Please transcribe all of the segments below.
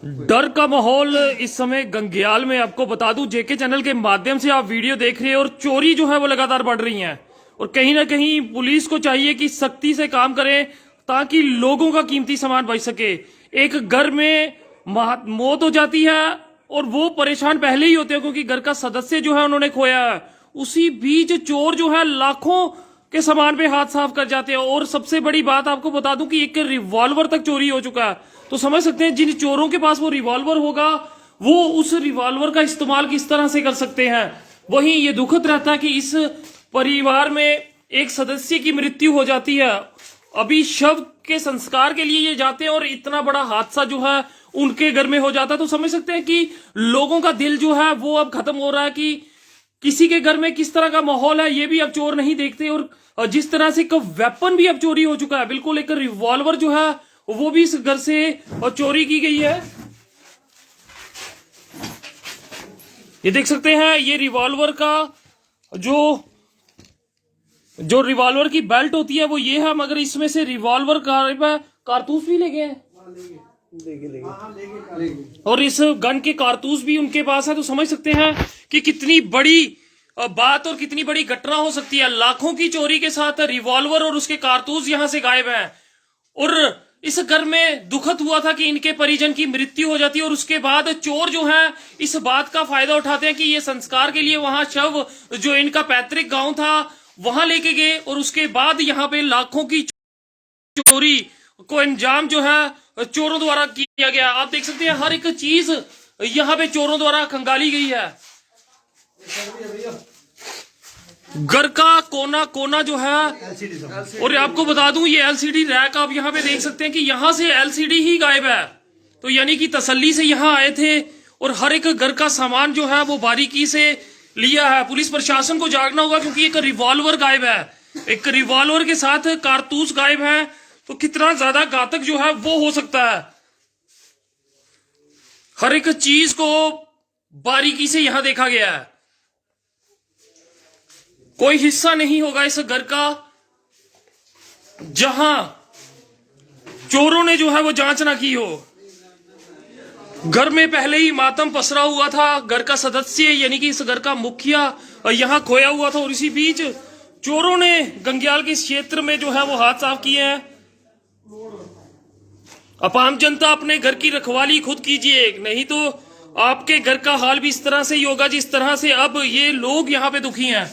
डर का माहौल इस समय गंगेयाल में। आपको बता दूं, जेके चैनल के माध्यम से आप वीडियो देख रहे हैं और चोरी जो है वो लगातार बढ़ रही है और कहीं ना कहीं पुलिस को चाहिए कि सख्ती से काम करे ताकि लोगों का कीमती सामान बच सके। एक घर में मौत हो जाती है और वो परेशान पहले ही होते हैं क्योंकि घर का सदस्य जो है उन्होंने खोया है। उसी बीच चोर जो है लाखों के सामान पे हाथ साफ कर जाते हैं। और सबसे बड़ी बात आपको बता दूं कि एक रिवॉल्वर तक चोरी हो चुका है। तो समझ सकते हैं जिन चोरों के पास वो रिवॉल्वर होगा वो उस रिवॉल्वर का इस्तेमाल किस तरह से कर सकते हैं। वहीं ये दुखद रहता है कि इस परिवार में एक सदस्य की मृत्यु हो जाती है। अभी शव के संस्कार के लिए ये जाते हैं और इतना बड़ा हादसा जो है उनके घर में हो जाता है। तो समझ सकते हैं कि लोगों का दिल जो है वो अब खत्म हो रहा है कि किसी के घर में किस तरह का माहौल है ये भी अब चोर नहीं देखते। और जिस तरह से एक वेपन भी अब चोरी हो चुका है, बिल्कुल एक रिवॉल्वर जो है वो भी इस घर से और चोरी की गई है। ये देख सकते हैं ये रिवॉल्वर का जो रिवॉल्वर की बेल्ट होती है वो ये है, मगर इसमें से रिवॉल्वर कारतूस भी ले गए और इस गन के कारतूस भी उनके पास है। तो समझ सकते हैं कि कितनी बड़ी बात और कितनी बड़ी घटना हो सकती है। लाखों की चोरी के साथ रिवॉल्वर और उसके कारतूस यहां से गायब हैं। और इस घर में दुखद हुआ था कि इनके परिजन की मृत्यु हो जाती है और उसके बाद चोर जो है इस बात का फायदा उठाते हैं कि ये संस्कार के लिए वहां शव जो इनका पैतृक गांव था वहां लेके गए और उसके बाद यहाँ पे लाखों की चोरी को अंजाम जो है चोरों द्वारा किया गया। आप देख सकते हैं हर एक चीज यहाँ पे चोरों द्वारा खंगाली गई है। घर का कोना कोना जो है, और आपको बता दूं ये एलसीडी रैक आप यहाँ पे देख सकते हैं कि यहाँ से एलसीडी ही गायब है। तो यानी कि तसल्ली से यहाँ आए थे और हर एक घर का सामान जो है वो बारीकी से लिया है। पुलिस प्रशासन को जागना होगा क्योंकि एक रिवॉल्वर गायब है, एक रिवॉल्वर के साथ कारतूस गायब है। तो कितना ज्यादा घातक जो है वो हो सकता है। हर एक चीज को बारीकी से यहां देखा गया है। कोई हिस्सा नहीं होगा इस घर का जहां चोरों ने जो है वो जांच ना की हो। घर में पहले ही मातम पसरा हुआ था। घर का सदस्य यानी कि इस घर का मुखिया यहां खोया हुआ था और इसी बीच चोरों ने गंगेयाल के क्षेत्र में जो है वो हाथ साफ किए हैं। अब आम जनता अपने घर की रखवाली खुद कीजिए, नहीं तो आपके घर का हाल भी इस तरह से ही होगा जिस तरह से अब ये लोग यहाँ पे दुखी हैं।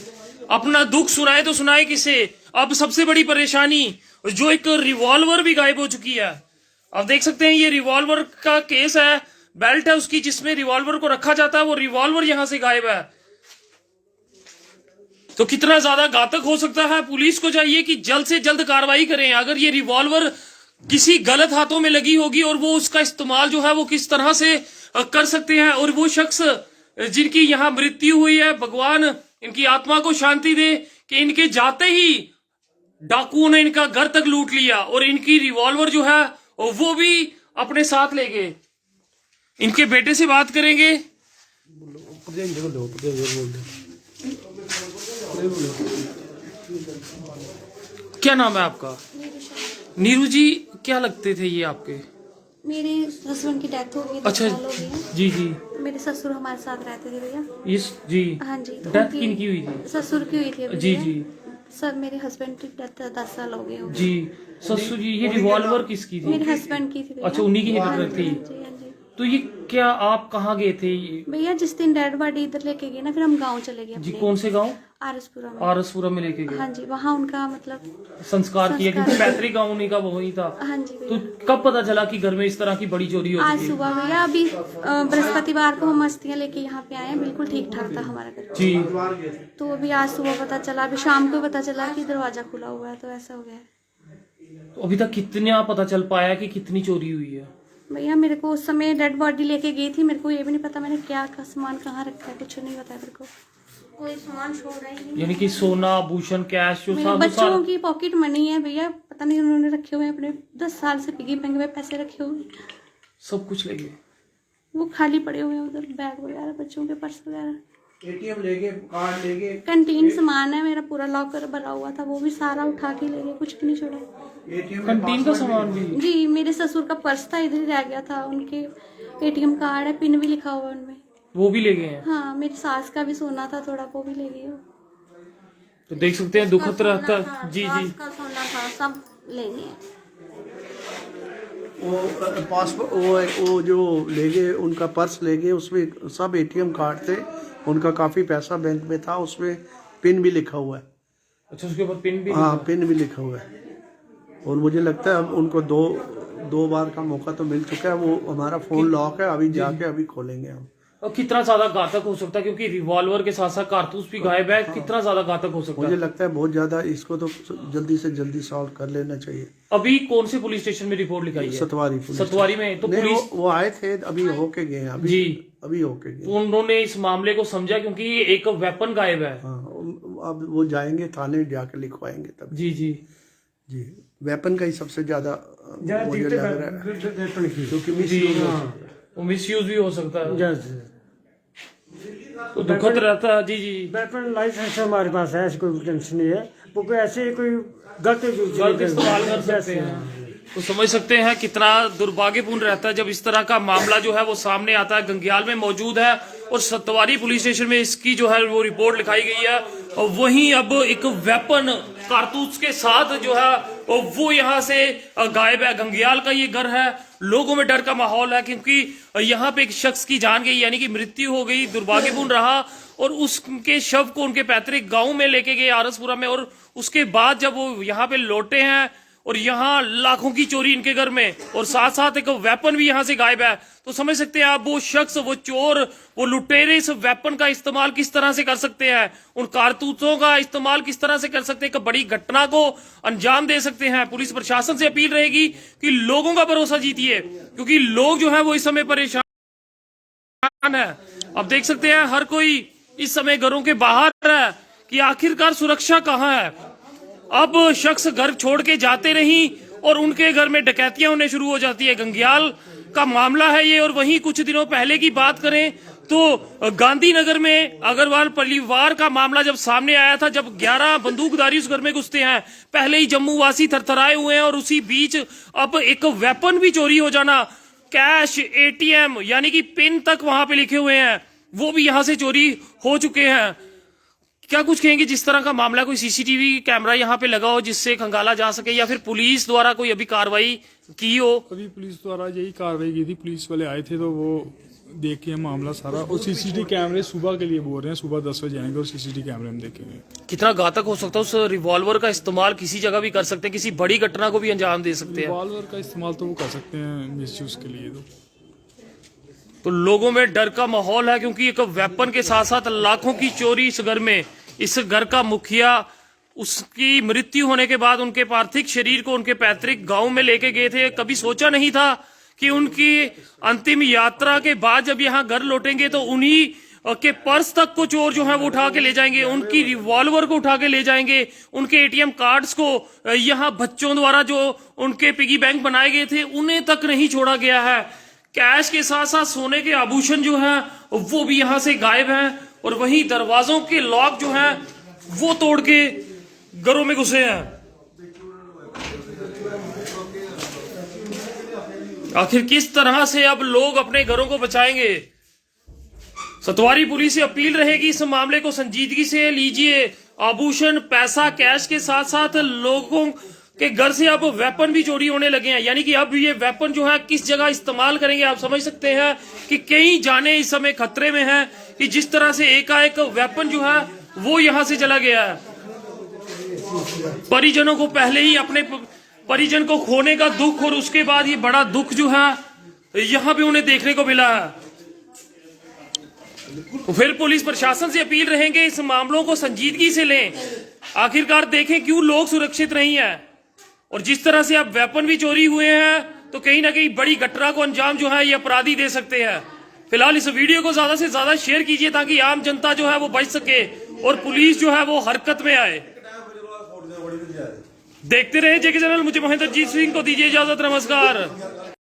अपना दुख सुनाए तो सुनाए किसे। अब सबसे बड़ी परेशानी जो एक रिवॉल्वर भी गायब हो चुकी है। अब देख सकते हैं ये रिवॉल्वर का केस है, बेल्ट है उसकी जिसमें रिवॉल्वर को रखा जाता है, वो रिवॉल्वर यहां से गायब है। तो कितना ज्यादा घातक हो सकता है। पुलिस को चाहिए कि जल्द से जल्द कार्रवाई करें। अगर ये रिवॉल्वर किसी गलत हाथों में लगी होगी और वो उसका इस्तेमाल जो है वो किस तरह से कर सकते हैं, और वो शख्स जिनकी यहाँ मृत्यु हुई है भगवान इनकी आत्मा को शांति दे कि इनके जाते ही डाकुओं ने इनका घर तक लूट लिया और इनकी रिवॉल्वर जो है वो भी अपने साथ ले गए। इनके बेटे से बात करेंगे। क्या नाम है आपका? नीरू जी, क्या लगते थे ये आपके? मेरे हस्बैंड की डेथ हो गई। अच्छा जी जी। मेरे ससुर हमारे साथ रहते थे भैया। इस जी हाँ जी। तो डेथ किनकी हुई थी? ससुर की हुई थी अभी जी जी। सर मेरे हस्बैंड की डेथ 10 साल हो गए जी। ससुर जी, ये रिवॉल्वर किसकी थी? मेरे हस्बैंड की थी भैया। अच्छा, उन्हीं की हिट थी। हाँ जी। तो ये क्या आप कहाँ गए थे भैया जिस दिन डेड बॉडी इधर लेके गए ना, फिर हम गाँव चले गए। जी कौन से गाँव? आरसपुरा में। आरसपुरा में लेके गए। हाँ जी, वहाँ उनका मतलब संस्कार किया क्योंकि पैतृक गाँव उन्हीं का वही था। हाँ जी। तो कब पता चला कि घर में इस तरह की बड़ी चोरी हो आज चुकी है? सुबह भैया, अभी बृहस्पतिवार को हम अस्थियां लेके यहाँ पे आए हैं। बिल्कुल ठीक ठाक था हमारा घर जी। तो अभी आज सुबह पता चला, अभी शाम को पता चला कि दरवाजा खुला हुआ है, तो ऐसा हो गया। तो अभी तक कितना पता चल पाया कि कितनी चोरी हुई है? भैया मेरे को उस समय डेड बॉडी लेके गई थी, मेरे को ये भी नहीं पता मैंने क्या सामान कहाँ रखा है, कुछ नहीं पता मेरे को। कोई सामान छोड़ रहा ही नहीं। यानी कि सोना आभूषण कैश जो मेरे बच्चों की पॉकेट मनी है भैया, पता नहीं उन्होंने रखे हुए अपने 10 साल से पिगी बैंक में पैसे रखे हुए, सब कुछ ले गए। वो खाली पड़े हुए हैं उधर, बैग वगैरह बच्चों के पर्स वगैरह। एटीएम लेके, कार्ड लेके, कैंटीन सामान है मेरा पूरा लॉकर भरा हुआ था, वो भी सारा उठा के ले गए, कुछ भी नहीं छोड़ा। कंटीन का सामान भी। जी मेरे ससुर का पर्स था, इधर ही रह गया था। उनके एटीएम कार्ड है, पिन भी लिखा हुआ है उनमें। वो भी ले गए हैं। हाँ मेरी सास का भी सोना था थोड़ा, वो भी ले गई हो। तो देख सकते हैं दुखद रहता। जी जी। सास का सोना था, सब ले गए। वो पासपोर्ट वो जो ले गए, उनका पर्स ले गए, उसमें सब एटीएम कार्ड थे, उनका काफ़ी पैसा बैंक में था, उसमें पिन भी लिखा हुआ है। अच्छा उसके ऊपर पिन भी। हाँ पिन भी लिखा हुआ है। और मुझे लगता है अब उनको दो बार का मौका तो मिल चुका है। वो हमारा फ़ोन लॉक है, अभी जाके अभी खोलेंगे हम। और कितना ज्यादा घातक हो सकता है, क्योंकि रिवॉल्वर के साथ साथ कारतूस भी गायब है। कितना ज्यादा घातक हो सकता मुझे है। लगता है बहुत ज़्यादा, इसको तो जल्दी से जल्दी सॉल्व कर लेना चाहिए। अभी कौन से पुलिस स्टेशन में रिपोर्ट लिखाई है? सतवारी पुलिस। सतवारी में तो नहीं, पुलिस वो आए थे, अभी होके गए हैं। जी। अभी होके गए। तो उन्होंने इस मामले को समझा, क्योंकि एक वेपन गायब है। हाँ अब वो जाएंगे थाने, जाके लिखवाएंगे तब। जी जी जी वेपन का ही सबसे ज्यादा मुझे लग रहा है, क्योंकि मिस यूज भी हो सकता है। तो दुखद रहता है। जी जी। वेपन लाइसेंस हमारे पास है, ऐसी कोई टेंशन नहीं है। वो कोई ऐसे कोई गलत इस्तेमाल कर सकते हैं। तो समझ सकते हैं कितना दुर्भाग्यपूर्ण रहता है जब इस तरह का मामला जो है वो सामने आता है। गंग्याल में मौजूद है और सतवारी पुलिस स्टेशन में इसकी जो है वो रिपोर्ट लिखाई गई है। और वहीं अब एक वेपन कारतूस के साथ जो है वो यहाँ से गायब है। गंग्याल का ये घर है, लोगों में डर का माहौल है, क्योंकि यहाँ पे एक शख्स की जान गई, यानी कि मृत्यु हो गई। दुर्भाग्यपूर्ण रहा। और उसके शव को उनके पैतृक गांव में लेके गए आरसपुरा में, और उसके बाद जब वो यहाँ पे लौटे हैं और यहाँ लाखों की चोरी इनके घर में, और साथ साथ एक वेपन भी यहाँ से गायब है। तो समझ सकते हैं आप, वो शख्स, वो चोर, वो लुटेरे इस वेपन का इस्तेमाल किस तरह से कर सकते हैं, उन कारतूसों का इस्तेमाल किस तरह से कर सकते हैं, एक बड़ी घटना को अंजाम दे सकते हैं। पुलिस प्रशासन से अपील रहेगी कि लोगों का भरोसा जीतिए, क्योंकि लोग जो है वो इस समय परेशान है। अब देख सकते हैं हर कोई इस समय घरों के बाहर है कि आखिरकार सुरक्षा कहाँ है। अब शख्स घर छोड़ के जाते रही और उनके घर में डकैतियां होने शुरू हो जाती है। गंग्याल का मामला है ये। और वहीं कुछ दिनों पहले की बात करें तो गांधीनगर में अग्रवाल परिवार का मामला जब सामने आया था, जब 11 बंदूकधारी उस घर में घुसते हैं। पहले ही जम्मू वासी थरथराए हुए हैं और उसी बीच अब एक वेपन भी चोरी हो जाना, कैश, एटीएम यानी कि पिन तक वहां पे लिखे हुए हैं, वो भी यहां से चोरी हो चुके हैं। क्या कुछ कहेंगे जिस तरह का मामला, कोई सीसीटीवी कैमरा यहाँ पे लगा हो जिससे खंगाला जा सके, या फिर पुलिस द्वारा कोई अभी कार्रवाई की हो? अभी पुलिस द्वारा यही कार्रवाई की थी। पुलिस वाले आए थे तो वो देख के मामला सारा, और सीसीटीवी कैमरे सुबह के लिए बोल रहे हैं, सुबह 10 बजे आएंगे और सीसीटीवी कैमरे हम देखेंगे। कितना घातक हो सकता है, उस रिवॉल्वर का इस्तेमाल किसी जगह भी कर सकते हैं, किसी बड़ी घटना को भी अंजाम दे सकते हैं। रिवॉल्वर का इस्तेमाल तो वो कर सकते हैं मिसयूज के लिए। तो लोगों में डर का माहौल है, क्योंकि एक वेपन के साथ साथ लाखों की चोरी इस घर में। इस घर का मुखिया, उसकी मृत्यु होने के बाद उनके पार्थिव शरीर को उनके पैतृक गांव में लेके गए थे। कभी सोचा नहीं था कि उनकी अंतिम यात्रा के बाद जब यहाँ घर लौटेंगे तो उन्हीं के पर्स तक को चोर जो है वो उठा के ले जाएंगे, उनकी रिवॉल्वर को उठा के ले जाएंगे, उनके एटीएम कार्ड्स को, यहाँ बच्चों द्वारा जो उनके पिगी बैंक बनाए गए थे उन्हें तक नहीं छोड़ा गया है। कैश के साथ साथ सोने के आभूषण जो है वो भी यहाँ से गायब हैं। और वहीं दरवाजों के लॉक जो हैं वो तोड़ के घरों में घुसे हैं। आखिर किस तरह से अब लोग अपने घरों को बचाएंगे? सतवारी पुलिस से अपील रहेगी, इस मामले को संजीदगी से लीजिए। आभूषण, पैसा, कैश के साथ साथ लोगों के घर से अब वेपन भी चोरी होने लगे हैं। यानी कि अब ये वेपन जो है किस जगह इस्तेमाल करेंगे, आप समझ सकते हैं कि कई जाने इस समय खतरे में हैं कि जिस तरह से एकाएक वेपन जो है वो यहां से चला गया है। परिजनों को पहले ही अपने परिजन को खोने का दुख, और उसके बाद ये बड़ा दुख जो है यहां पे उन्हें देखने को मिला है। तो फिर पुलिस प्रशासन से अपील रहेंगे, इस मामलों को संजीदगी से लें। आखिरकार देखें क्यों लोग सुरक्षित नहीं है, और जिस तरह से अब वेपन भी चोरी हुए हैं तो कहीं ना कहीं बड़ी घटना को अंजाम जो है ये अपराधी दे सकते हैं। फिलहाल इस वीडियो को ज्यादा से ज्यादा शेयर कीजिए ताकि आम जनता जो है वो बच सके और पुलिस जो है वो हरकत में आए। देखते रहे जेके चैनल। मुझे महेंद्रजीत सिंह को दीजिए इजाजत। नमस्कार।